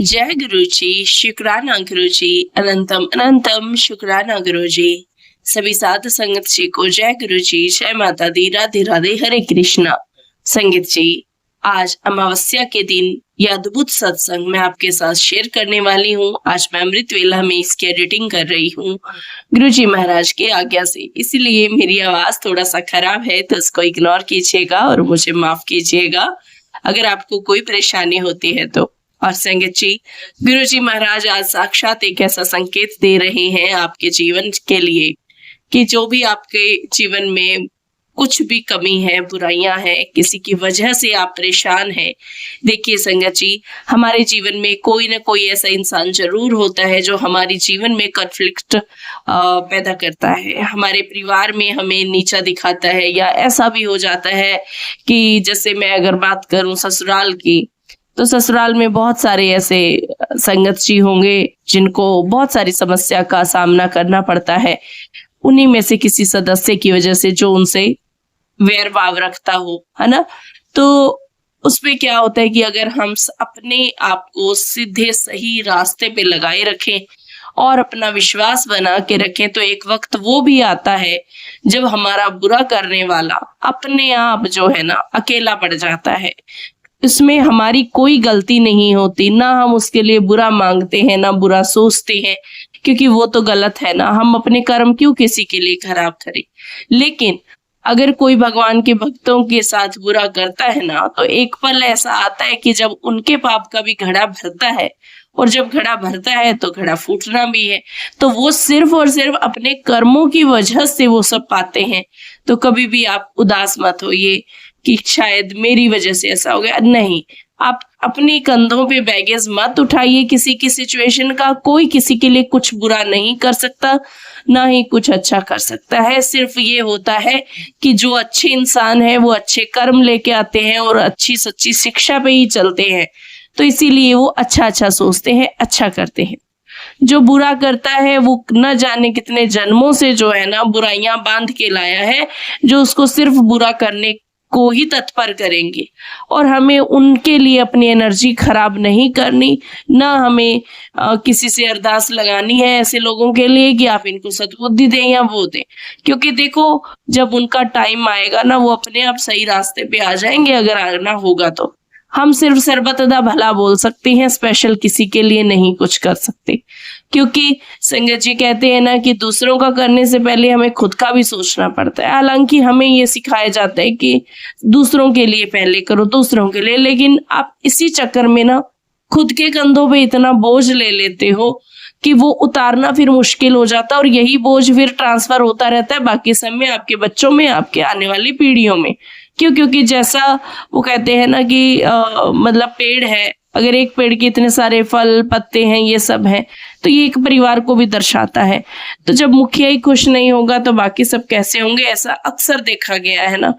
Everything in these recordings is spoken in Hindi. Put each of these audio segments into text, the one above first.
जय गुरुजी, शुक्राना गुरुजी, अनंतम अनंतम शुक्राना गुरुजी। सभी साध संगत जी को जय गुरुजी, जय माता दी, राधे राधे, हरे कृष्णा। संगत जी, आज अमावस्या के दिन यह अद्भुत सत्संग मैं आपके साथ शेयर करने वाली हूँ। आज मैं अमृत वेला में इसकी एडिटिंग कर रही हूँ गुरुजी महाराज के आज्ञा से, इसलिए मेरी आवाज थोड़ा सा खराब है तो इसको इग्नोर कीजिएगा और मुझे माफ कीजिएगा अगर आपको कोई परेशानी होती है तो। और संगत जी, गुरुजी महाराज आज साक्षात एक ऐसा संकेत दे रहे हैं आपके जीवन के लिए कि जो भी आपके जीवन में कुछ भी कमी है, बुराइयां हैं, किसी की वजह से आप परेशान हैं। देखिए संगत जी, हमारे जीवन में कोई ना कोई ऐसा इंसान जरूर होता है जो हमारे जीवन में कॉन्फ्लिक्ट पैदा करता है, हमारे परिवार में हमें नीचा दिखाता है, या ऐसा भी हो जाता है कि जैसे मैं अगर बात करूं ससुराल की, तो ससुराल में बहुत सारे ऐसे संगत जी होंगे जिनको बहुत सारी समस्या का सामना करना पड़ता है। उन्हीं में से किसी सदस्य की वजह से जो उनसे वैर भाव रखता हो, है ना, तो उसमें क्या होता है कि अगर हम अपने आप को सीधे सही रास्ते पे लगाए रखें और अपना विश्वास बना के रखें, तो एक वक्त वो भी आता है जब हमारा बुरा करने वाला अपने आप जो है ना अकेला पड़ जाता है। इसमें हमारी कोई गलती नहीं होती, ना हम उसके लिए बुरा मांगते हैं ना बुरा सोचते हैं, क्योंकि वो तो गलत है ना। हम अपने कर्म क्यों किसी के लिए खराब करें। लेकिन अगर कोई भगवान के भक्तों के साथ बुरा करता है ना, तो एक पल ऐसा आता है कि जब उनके पाप का भी घड़ा भरता है, और जब घड़ा भरता है तो घड़ा फूटना भी है। तो वो सिर्फ और सिर्फ अपने कर्मों की वजह से वो सब पाते हैं। तो कभी भी आप उदास मत होइए कि शायद मेरी वजह से ऐसा हो गया। नहीं, आप अपने कंधों पे बैगेज मत उठाइए किसी की सिचुएशन का। कोई किसी के लिए कुछ बुरा नहीं कर सकता, ना ही कुछ अच्छा कर सकता है। सिर्फ ये होता है कि जो अच्छे इंसान है वो अच्छे कर्म लेके आते हैं और अच्छी सच्ची शिक्षा पे ही चलते हैं, तो इसीलिए वो अच्छा अच्छा सोचते हैं, अच्छा करते हैं। जो बुरा करता है वो न जाने कितने जन्मों से जो है ना बुराइयां बांध के लाया है, जो उसको सिर्फ बुरा करने को ही तत्पर करेंगे। और हमें उनके लिए अपनी एनर्जी खराब नहीं करनी, ना हमें किसी से अरदास लगानी है ऐसे लोगों के लिए कि आप इनको सद्बुद्धि दें या वो दें, क्योंकि देखो जब उनका टाइम आएगा ना वो अपने आप सही रास्ते पे आ जाएंगे, अगर आना होगा तो। हम सिर्फ सर्वतदा भला बोल सकते हैं, स्पेशल किसी के लिए नहीं कुछ कर सकते, क्योंकि संगत जी कहते हैं ना कि दूसरों का करने से पहले हमें खुद का भी सोचना पड़ता है। हालांकि हमें ये सिखाया जाता है कि दूसरों के लिए पहले करो, दूसरों के लिए, लेकिन आप इसी चक्कर में ना खुद के कंधों पे इतना बोझ ले लेते हो कि वो उतारना फिर मुश्किल हो जाता है, और यही बोझ फिर ट्रांसफर होता रहता है बाकी सब में, आपके बच्चों में, आपके आने वाली पीढ़ियों में। क्यों? क्योंकि जैसा वो कहते हैं ना कि मतलब पेड़ है, अगर एक पेड़ के इतने सारे फल पत्ते हैं, ये सब हैं, तो ये एक परिवार को भी दर्शाता है। तो जब मुखिया ही खुश नहीं होगा तो बाकी सब कैसे होंगे, ऐसा अक्सर देखा गया है ना।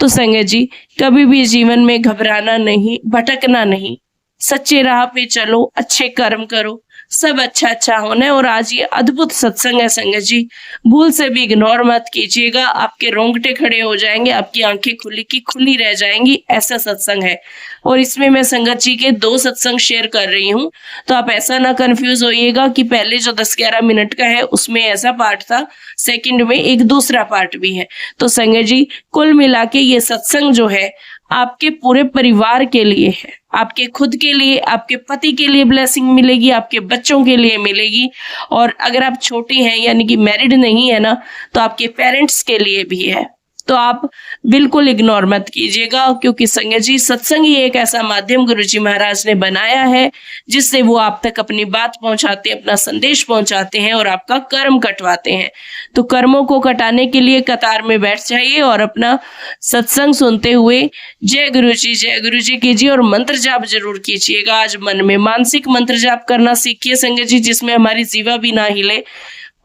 तो संगत जी, कभी भी जीवन में घबराना नहीं, भटकना नहीं, सच्चे राह पे चलो, अच्छे कर्म करो, सब अच्छा अच्छा होना है। और आज ये अद्भुत सत्संग है संगत जी, भूल से भी इग्नोर मत कीजिएगा, आपके रोंगटे खड़े हो जाएंगे, आपकी आंखें खुली की खुली रह जाएंगी, ऐसा सत्संग है। और इसमें मैं संगत जी के 2 सत्संग शेयर कर रही हूँ, तो आप ऐसा ना कंफ्यूज होइएगा कि पहले जो 10-11 मिनट का है उसमें ऐसा पार्ट था, सेकंड में एक दूसरा पार्ट भी है। तो संगत जी, कुल मिला के ये सत्संग जो है आपके पूरे परिवार के लिए है, आपके खुद के लिए, आपके पति के लिए ब्लेसिंग मिलेगी, आपके बच्चों के लिए मिलेगी, और अगर आप छोटी हैं यानी कि मैरिड नहीं है ना, तो आपके पेरेंट्स के लिए भी है। तो आप बिल्कुल इग्नोर मत कीजिएगा, क्योंकि संगत जी सत्संग ही एक ऐसा माध्यम गुरुजी महाराज ने बनाया है जिससे वो आप तक अपनी बात पहुंचाते, अपना संदेश पहुंचाते हैं और आपका कर्म कटवाते हैं। तो कर्मों को कटाने के लिए कतार में बैठ जाइए और अपना सत्संग सुनते हुए जय गुरु जी कीजिए, और मंत्र जाप जरूर कीजिएगा। आज मन में मानसिक मंत्र जाप करना सीखिए संगत जी, जिसमें हमारी जीवा भी ना हिले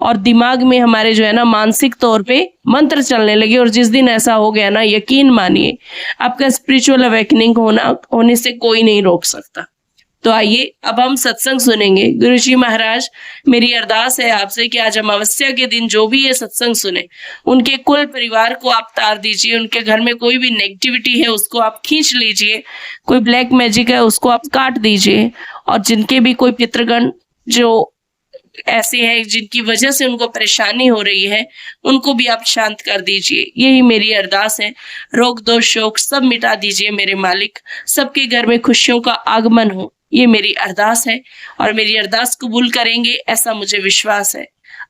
और दिमाग में हमारे जो है ना मानसिक तौर पे मंत्र चलने लगे। और जिस दिन ऐसा हो गया ना, यकीन मानिए आपका स्पिरिचुअल अवेकनिंग होने से कोई नहीं रोक सकता। तो आइए अब हम सत्संग सुनेंगे। गुरुजी महाराज, मेरी अरदास है आपसे कि आज अमावस्या के दिन जो भी ये सत्संग सुने, उनके कुल परिवार को आप तार दीजिए। उनके घर में कोई भी नेगेटिविटी है उसको आप खींच लीजिए, कोई ब्लैक मैजिक है उसको आप काट दीजिए, और जिनके भी कोई पितृगण जो ऐसे हैं जिनकी वजह से उनको परेशानी हो रही है, उनको भी आप शांत कर दीजिए। यही मेरी अरदास है। रोग दोष शोक सब मिटा दीजिए मेरे मालिक, सबके घर में खुशियों का आगमन हो, ये मेरी अरदास है और मेरी अरदास कबूल करेंगे ऐसा मुझे विश्वास है।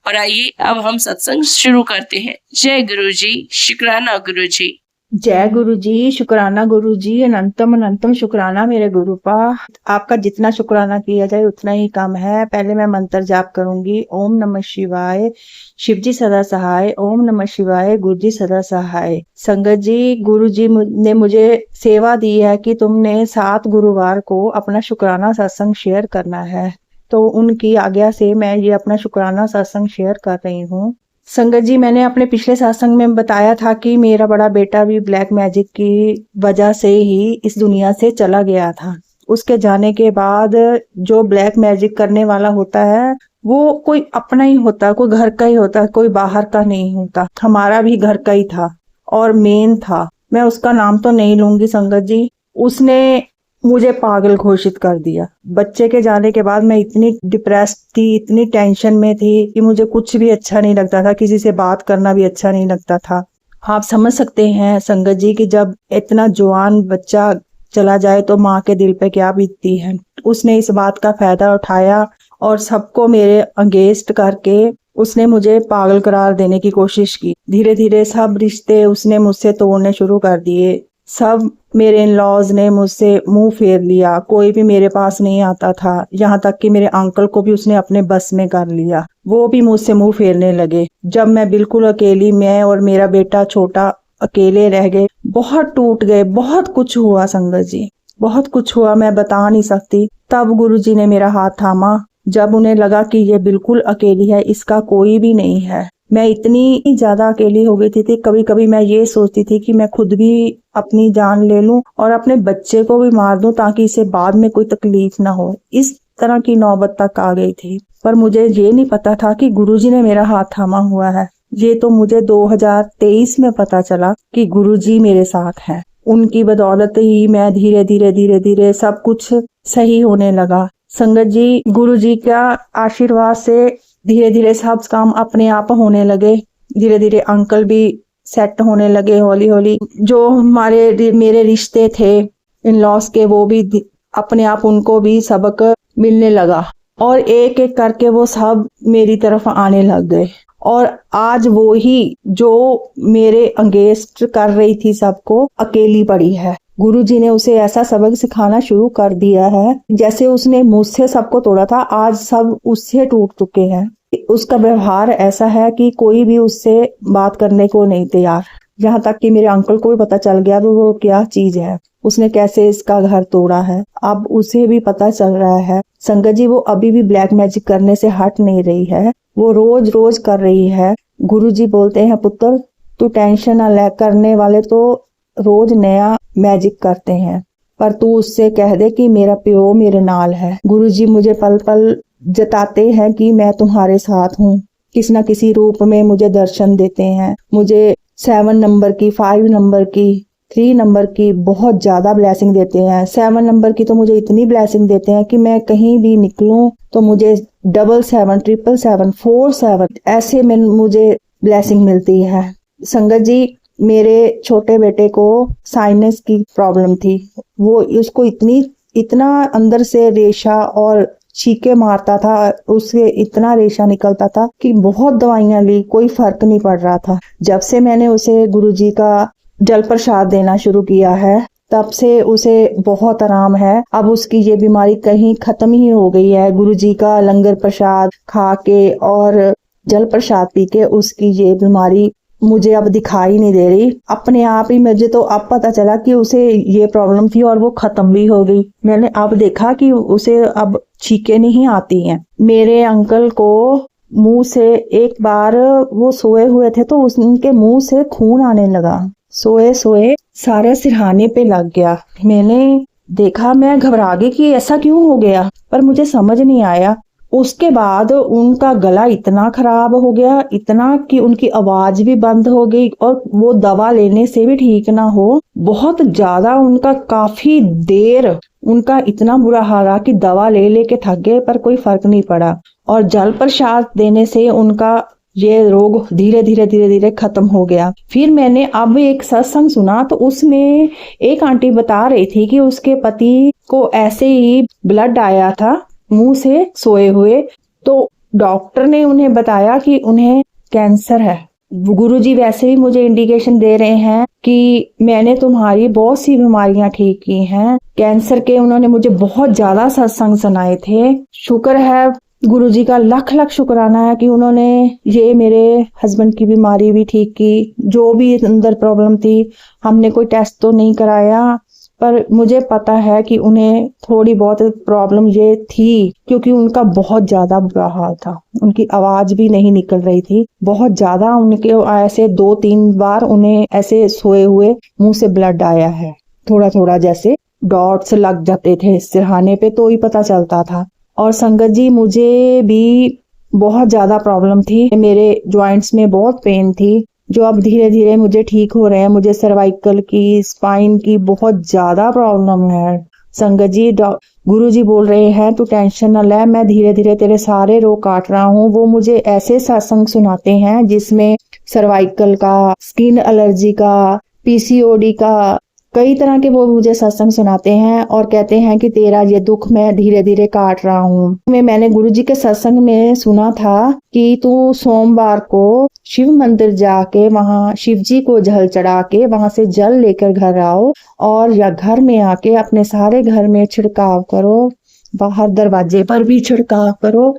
और आइए अब हम सत्संग शुरू करते हैं। जय गुरु जी, शुक्राना गुरु जी। जय गुरु जी, शुक्राना गुरु जी, अनंतम अनंतम शुक्राना मेरे गुरुपा। आपका जितना शुक्राना किया जाए उतना ही कम है। पहले मैं मंत्र जाप करूंगी। ओम नमः शिवाय, शिव जी सदा सहाय। ओम नमः शिवाय, गुरु जी सदा सहाय। संगत जी, गुरु जी ने मुझे सेवा दी है कि तुमने 7 गुरुवार को अपना शुक्राना सत्संग शेयर करना है, तो उनकी आज्ञा से मैं ये अपना शुक्राना सत्संग शेयर कर रही हूँ। संगत जी, मैंने अपने पिछले सत्संग में बताया था कि मेरा बड़ा बेटा भी ब्लैक मैजिक की वजह से ही इस दुनिया से चला गया था। उसके जाने के बाद जो ब्लैक मैजिक करने वाला होता है वो कोई अपना ही होता है, कोई घर का ही होता है, कोई बाहर का नहीं होता। हमारा भी घर का ही था और मेन था। मैं उसका नाम तो नहीं लूंगी संगत जी। उसने मुझे पागल घोषित कर दिया। बच्चे के जाने के बाद मैं इतनी डिप्रेस थी, इतनी टेंशन में थी कि मुझे कुछ भी अच्छा नहीं लगता था, किसी से बात करना भी अच्छा नहीं लगता था। आप समझ सकते हैं संगत जी कि जब इतना जवान बच्चा चला जाए तो माँ के दिल पे क्या बीतती है। उसने इस बात का फायदा उठाया और सबको मेरे अगेंस्ट करके उसने मुझे पागल करार देने की कोशिश की। धीरे धीरे सब रिश्ते उसने मुझसे तोड़ने शुरू कर दिए। सब मेरे इन लॉज ने मुझसे मुंह फेर लिया, कोई भी मेरे पास नहीं आता था। यहाँ तक कि मेरे अंकल को भी उसने अपने बस में कर लिया, वो भी मुझसे मुंह फेरने लगे। जब मैं बिल्कुल अकेली, मैं और मेरा बेटा छोटा अकेले रह गए, बहुत टूट गए। बहुत कुछ हुआ संगत जी, बहुत कुछ हुआ, मैं बता नहीं सकती। तब गुरुजी ने मेरा हाथ थामा। जब उन्हें लगा कि ये बिल्कुल अकेली है, इसका कोई भी नहीं है। मैं इतनी ज्यादा अकेली हो गई थी कभी कभी मैं ये सोचती थी कि मैं खुद भी अपनी जान ले लूं और अपने बच्चे को भी मार दूं ताकि इसे बाद में कोई तकलीफ ना हो। इस तरह की नौबत तक आ गई थी। पर मुझे ये नहीं पता था कि गुरुजी ने मेरा हाथ थामा हुआ है। ये तो मुझे 2023 में पता चला कि गुरुजी मेरे साथ हैं। उनकी बदौलत ही मैं धीरे धीरे सब कुछ सही होने लगा। संगत जी, गुरुजी का आशीर्वाद से धीरे धीरे सब काम अपने आप होने लगे। धीरे धीरे अंकल भी सेट होने लगे हौली हौली। जो मेरे रिश्ते थे इन लॉस के, वो भी अपने आप उनको भी सबक मिलने लगा और एक एक करके वो सब मेरी तरफ आने लग गए। और आज वो ही जो मेरे अगेंस्ट कर रही थी सबको, अकेली पड़ी है। गुरुजी ने उसे ऐसा सबक सिखाना शुरू कर दिया है, जैसे उसने मुझसे सबको तोड़ा था, आज सब उससे टूट चुके हैं। उसका व्यवहार ऐसा है कि कोई भी उससे बात करने को नहीं तैयार। यहाँ तक कि मेरे अंकल को भी पता चल गया तो वो क्या चीज है, उसने कैसे इसका घर तोड़ा है, अब उसे भी पता चल रहा है। संगत जी, वो अभी भी ब्लैक मैजिक करने से हट नहीं रही है, वो रोज रोज कर रही है। गुरुजी बोलते हैं, पुत्र तू टेंशन ना ले, करने वाले तो रोज नया मैजिक करते हैं, पर तू उससे कह दे कि मेरा प्यो मेरे नाल है। गुरुजी मुझे पल पल जताते हैं कि मैं तुम्हारे साथ हूँ। किसी न किसी रूप में मुझे दर्शन देते हैं। मुझे 7 नंबर की, 5 नंबर की, 3 नंबर की बहुत ज्यादा ब्लेसिंग देते हैं। 7 नंबर की तो मुझे इतनी ब्लेसिंग देते हैं कि मैं कहीं भी निकलूं तो मुझे 777, 777, 47 ऐसे में मुझे ब्लेसिंग मिलती है। संगत जी, मेरे छोटे बेटे को साइनस की प्रॉब्लम थी। वो उसको इतना अंदर से रेशा और छींके मारता था, उससे इतना रेशा निकलता था कि बहुत दवाइयां ली, कोई फर्क नहीं पड़ रहा था। जब से मैंने उसे गुरुजी का जल प्रसाद देना शुरू किया है, तब से उसे बहुत आराम है। अब उसकी ये बीमारी कहीं खत्म ही हो गई है। गुरुजी का लंगर प्रसाद खा के और जल प्रसाद पी के उसकी ये बीमारी मुझे अब दिखाई नहीं दे रही। अपने आप ही मुझे तो अब पता चला कि उसे ये प्रॉब्लम थी और वो खत्म भी हो गई। मैंने अब देखा कि उसे अब छींके नहीं आती हैं। मेरे अंकल को मुंह से एक बार वो सोए हुए थे तो उनके मुंह से खून आने लगा। सोए सोए सारे सिरहाने पे लग गया। मैंने देखा, मैं घबरा गई कि ऐसा क्यों हो गया, पर मुझे समझ नहीं आया। उसके बाद उनका गला इतना खराब हो गया, इतना कि उनकी आवाज भी बंद हो गई और वो दवा लेने से भी ठीक ना हो। बहुत ज्यादा उनका काफी देर उनका इतना बुरा हाल रहा कि दवा ले लेके थक गए पर कोई फर्क नहीं पड़ा। और जल प्रसाद देने से उनका ये रोग धीरे धीरे खत्म हो गया। फिर मैंने अब एक सत्संग सुना तो उसमें एक आंटी बता रही थी कि उसके पति को ऐसे ही ब्लड आया था मुंह से सोए हुए, तो डॉक्टर ने उन्हें बताया कि उन्हें कैंसर है। गुरुजी वैसे ही मुझे इंडिकेशन दे रहे हैं कि मैंने तुम्हारी बहुत सी बीमारियां ठीक की हैं। कैंसर के उन्होंने मुझे बहुत ज्यादा सत्संग सुनाए थे। शुक्र है गुरुजी का, लख लख शुक्राना है कि उन्होंने ये मेरे हस्बैंड की बीमारी भी ठीक की। जो भी अंदर प्रॉब्लम थी, हमने कोई टेस्ट तो नहीं कराया पर मुझे पता है कि उन्हें थोड़ी बहुत प्रॉब्लम ये थी क्योंकि उनका बहुत ज्यादा बुरा हाल था। उनकी आवाज भी नहीं निकल रही थी, बहुत ज्यादा उनके ऐसे 2-3 बार उन्हें ऐसे सोए हुए मुंह से ब्लड आया है। थोड़ा थोड़ा जैसे डॉट्स लग जाते थे सिरहाने पे तो ही पता चलता था। और संगत जी मुझे भी बहुत ज्यादा प्रॉब्लम थी, मेरे जॉइंट्स में बहुत पेन थी जो अब धीरे धीरे मुझे ठीक हो रहे हैं। मुझे सर्वाइकल की, स्पाइन की बहुत ज्यादा प्रॉब्लम है। संगत जी गुरुजी बोल रहे हैं तू टेंशन न ले, मैं धीरे धीरे तेरे सारे रोग काट रहा हूँ। वो मुझे ऐसे सत्संग सुनाते हैं जिसमें सर्वाइकल का, स्किन एलर्जी का, पीसीओडी का, कई तरह के वो मुझे सत्संग सुनाते हैं और कहते हैं कि तेरा ये दुख मैं धीरे धीरे काट रहा हूँ। मैंने गुरुजी के सत्संग में सुना था कि तू सोमवार को शिव मंदिर जाके वहाँ शिव जी को जल चढ़ा के वहां से जल लेकर घर आओ और या घर में आके अपने सारे घर में छिड़काव करो, बाहर दरवाजे पर भी छिड़काव करो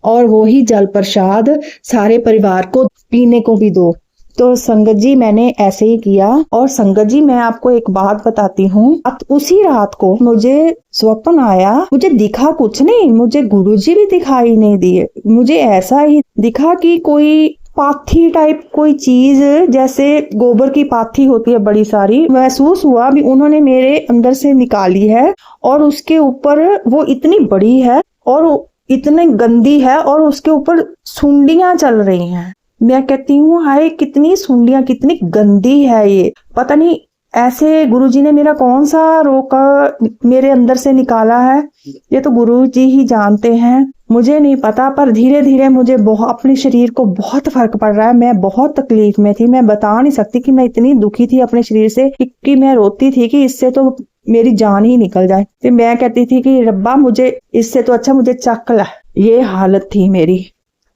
और वो ही जल प्रसाद सारे परिवार को पीने को भी दो। तो संगत जी मैंने ऐसे ही किया। और संगत जी मैं आपको एक बात बताती हूँ, उसी रात को मुझे स्वप्न आया। मुझे दिखा कुछ नहीं, मुझे गुरुजी भी दिखाई नहीं दिए। मुझे ऐसा ही दिखा कि कोई पाथी टाइप कोई चीज, जैसे गोबर की पाथी होती है बड़ी सारी, महसूस हुआ भी उन्होंने मेरे अंदर से निकाली है और उसके ऊपर वो इतनी बड़ी है और इतनी गंदी है और उसके ऊपर सुंडियां चल रही हैं। मैं कहती हूँ हाय कितनी सुंडियां, कितनी गंदी है ये। पता नहीं ऐसे गुरुजी ने मेरा कौन सा रोग मेरे अंदर से निकाला है, ये तो गुरुजी ही जानते हैं, मुझे नहीं पता। पर धीरे धीरे मुझे अपने शरीर को बहुत फर्क पड़ रहा है। मैं बहुत तकलीफ में थी, मैं बता नहीं सकती कि मैं इतनी दुखी थी अपने शरीर से कि मैं रोती थी कि इससे तो मेरी जान ही निकल जाए। फिर मैं कहती थी कि रब्बा मुझे इससे तो अच्छा मुझे चक ला। ये हालत थी मेरी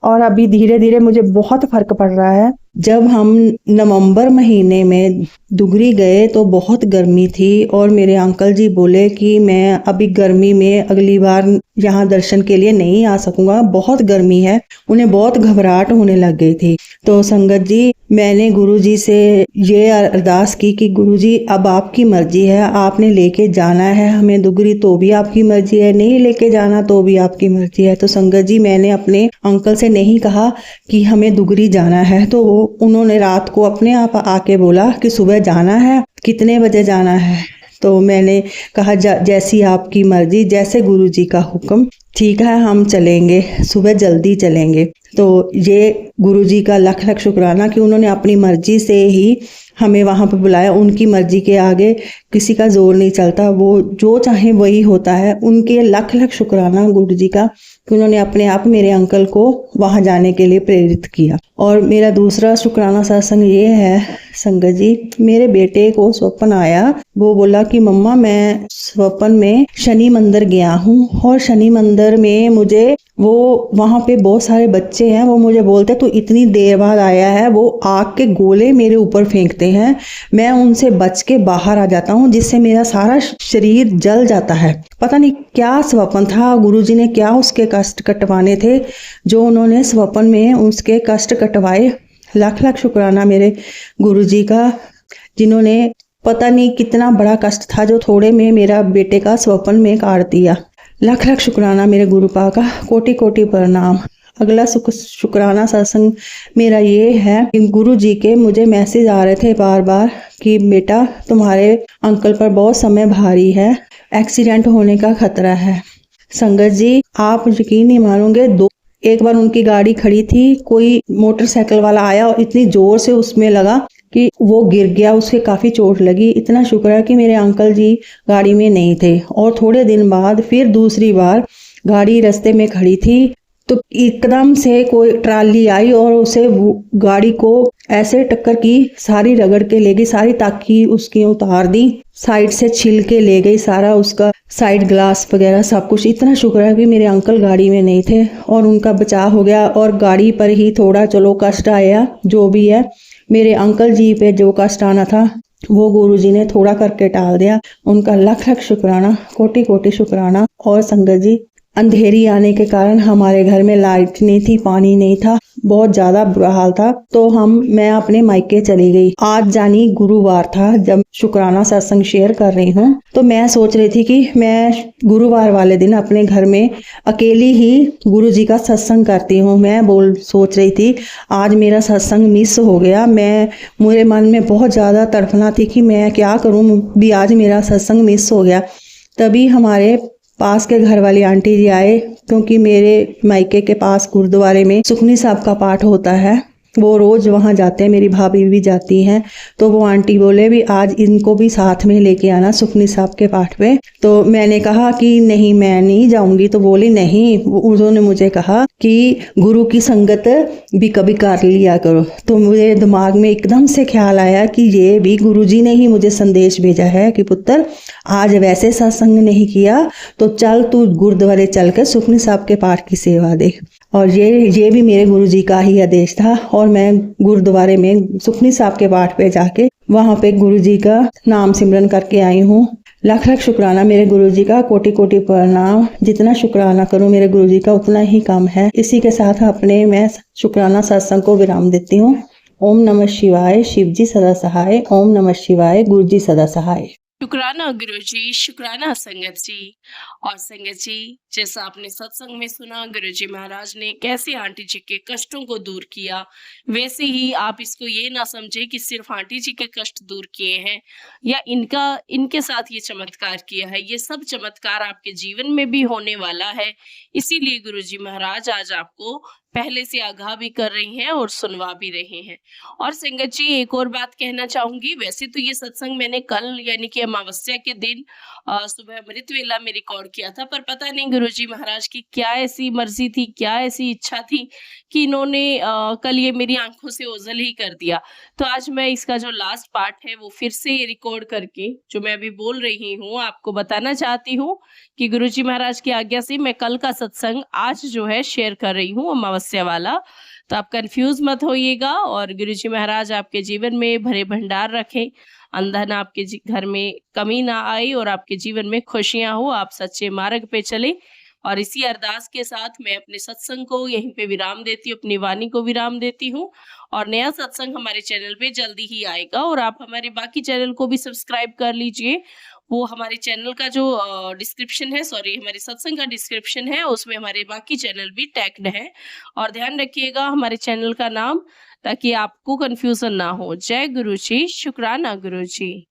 और अभी धीरे धीरे मुझे बहुत फर्क पड़ रहा है। जब हम नवंबर महीने में दुगरी गए तो बहुत गर्मी थी और मेरे अंकल जी बोले कि मैं अभी गर्मी में अगली बार यहाँ दर्शन के लिए नहीं आ सकूंगा, बहुत गर्मी है। उन्हें बहुत घबराहट होने लग गई थी। तो संगत जी मैंने गुरुजी से ये अरदास की कि गुरुजी अब आपकी मर्जी है, आपने लेके जाना है हमें दुगरी तो भी आपकी मर्जी है, नहीं लेके जाना तो भी आपकी मर्जी है। तो संगत जी मैंने अपने अंकल से नहीं कहा कि हमें दुगरी जाना है, तो उन्होंने रात को अपने आप आके बोला कि सुबह जाना है, कितने बजे जाना है। तो मैंने कहा जैसी आपकी मर्जी, जैसे गुरुजी का हुक्म, ठीक है हम चलेंगे, सुबह जल्दी चलेंगे। तो ये गुरुजी का लख लख शुक्राना कि उन्होंने अपनी मर्जी से ही हमें वहाँ पे बुलाया। उनकी मर्जी के आगे किसी का जोर नहीं चलता, वो जो चाहे वही होता है। उनके लख लख शुक्राना गुरुजी का कि उन्होंने अपने आप मेरे अंकल को वहाँ जाने के लिए प्रेरित किया। और मेरा दूसरा शुक्राना सत्संग ये है संगत जी, मेरे बेटे को स्वप्न आया। वो बोला कि मम्मा मैं स्वप्न में शनि मंदिर गया हूँ और शनि मंदिर में मुझे वो वहाँ पे बहुत सारे बच्चे हैं, वो मुझे बोलते तो इतनी देर बाद आया है, वो आग के गोले मेरे ऊपर फेंकते हैं, मैं उनसे बच के बाहर आ जाता हूँ जिससे मेरा सारा शरीर जल जाता है। पता नहीं क्या स्वप्न था, गुरुजी ने क्या उसके कष्ट कटवाने थे जो उन्होंने स्वप्न में उसके कष्ट कटवाए। लाख लाख शुक्राना मेरे गुरुजी का, जिन्होंने पता नहीं कितना बड़ा कष्ट था जो थोड़े में मेरा बेटे का स्वप्न में काट दिया। लाख लाख शुक्राना मेरे गुरुपा का, कोटि कोटि प्रणाम। अगला शुक्राना सत्संग मेरा ये है कि गुरुजी के मुझे मैसेज आ रहे थे बार बार कि बेटा तुम्हारे अंकल पर बहुत समय भारी है, एक्सीडेंट होने का खतरा है। संगत जी, आप यकीन नहीं मानोगे, एक बार उनकी गाड़ी खड़ी थी, कोई मोटरसाइकिल वाला आया और इतनी जोर से उसमें लगा कि वो गिर गया, उसे काफी चोट लगी। इतना शुक्र है कि मेरे अंकल जी गाड़ी में नहीं थे। और थोड़े दिन बाद फिर दूसरी बार गाड़ी रास्ते में खड़ी थी, तो एकदम से कोई ट्राली आई और उसे गाड़ी को ऐसे टक्कर की, सारी रगड़ के ले गई, सारी ताकी उसकी उतार दी, साइड से छिल के ले गई सारा उसका साइड ग्लास वगैरह सब कुछ। इतना शुक्र है कि मेरे अंकल गाड़ी में नहीं थे और उनका बचाव हो गया। और गाड़ी पर ही थोड़ा चलो कष्ट आया, जो भी है, मेरे अंकल जी पे जो कष्ट आना था वो गुरुजी ने थोड़ा करके टाल दिया। उनका लख लख शुक्राना, कोटि कोटि शुक्राना। और संगत जी, अंधेरी आने के कारण हमारे घर में लाइट नहीं थी, पानी नहीं था, बहुत ज्यादा बुरा हाल था। तो मैं अपने मायके चली गई। आज जानी गुरुवार था, जब शुक्राना सत्संग शेयर कर रही हूँ, तो मैं सोच रही थी कि मैं गुरुवार वाले दिन अपने घर में अकेली ही गुरु जी का सत्संग करती हूँ। मैं सोच रही थी आज मेरा सत्संग मिस हो गया। मेरे मन में बहुत ज्यादा तड़फना थी कि मैं क्या करूँ, भी आज मेरा सत्संग मिस हो गया। तभी हमारे पास के घर वाली आंटी जी आए, क्योंकि मेरे मायके के पास गुरुद्वारे में सुखनी साहब का पाठ होता है, वो रोज वहां जाते हैं, मेरी भाभी भी जाती हैं। तो वो आंटी बोले भी आज इनको भी साथ में लेके आना सुखनी साहब के पाठ पे। तो मैंने कहा कि नहीं, मैं नहीं जाऊंगी। तो बोली नहीं, उन्होंने मुझे कहा कि गुरु की संगत भी कभी कर लिया करो। तो मुझे दिमाग में एकदम से ख्याल आया कि ये भी गुरुजी ने ही मुझे संदेश भेजा है कि पुत्र, आज वैसे सत्संग नहीं किया तो चल तू गुरुद्वारे चल कर सुखनी साहब के पाठ की सेवा दे। और ये भी मेरे गुरुजी का ही आदेश था। और मैं गुरुद्वारे में सुखनी साहब के पाठ पे जाके वहां पे गुरुजी का नाम सिमरन करके आई हूँ। लाख लाख शुक्राना मेरे गुरुजी का, कोटि कोटि प्रणाम। जितना शुक्राना करूं मेरे गुरुजी का उतना ही कम है। इसी के साथ मैं शुक्राना सत्संग को विराम देती हूँ। ओम नमः शिवाय, शिव जी सदा सहाय। ओम नमः शिवाय, गुरु जी सदा सहाय। शुक्राना गुरुजी, शुक्राना संगत जी। और संगत जी, जैसा आपने सत्संग में सुना गुरुजी महाराज ने कैसे आंटी जी के कष्टों को दूर किया, वैसे ही आप इसको ये ना समझे कि सिर्फ आंटी जी के कष्ट दूर किए हैं या इनके साथ ये चमत्कार किया है। ये सब चमत्कार आपके जीवन में भी होने वाला है। इसीलिए गुरुजी महाराज आज आपको पहले से आगाह भी कर रही हैं और सुनवा भी रहे हैं। और संगत जी, एक और बात कहना चाहूंगी। वैसे तो ये सत्संग मैंने कल यानी कि अमावस्या के दिन सुबह अमृत वेला में रिकॉर्ड किया था, पर पता नहीं गुरुजी महाराज की क्या ऐसी मर्जी थी, क्या ऐसी इच्छा थी कि इन्होंने कल ये मेरी आंखों से ओझल ही कर दिया। तो आज मैं इसका जो लास्ट पार्ट है वो फिर से रिकॉर्ड करके जो मैं अभी बोल रही हूँ आपको बताना चाहती हूँ कि गुरुजी महाराज की आज्ञा से मैं कल का सत्संग आज जो है शेयर कर रही हूँ, अमावस्या वाला। तो आप कंफ्यूज मत होइएगा और गुरुजी महाराज आपके जीवन में भरे भंडार रखें, अंधन आपके घर में कमी ना आए और आपके जीवन में खुशियां हो, आप सच्चे मार्ग पे चले। और इसी अरदास के साथ मैं अपने सत्संग को यहीं पे विराम देती हूँ, अपनी वाणी को विराम देती हूँ। और नया सत्संग हमारे चैनल पे जल्दी ही आएगा और आप हमारे बाकी चैनल को भी सब्सक्राइब कर लीजिए। वो हमारे चैनल का जो डिस्क्रिप्शन है, सॉरी हमारे सत्संग का डिस्क्रिप्शन है, उसमें हमारे बाकी चैनल भी टैग्ड है। और ध्यान रखिएगा हमारे चैनल का नाम, ताकि आपको कंफ्यूजन ना हो। जय गुरु जी, शुक्राना गुरु जी।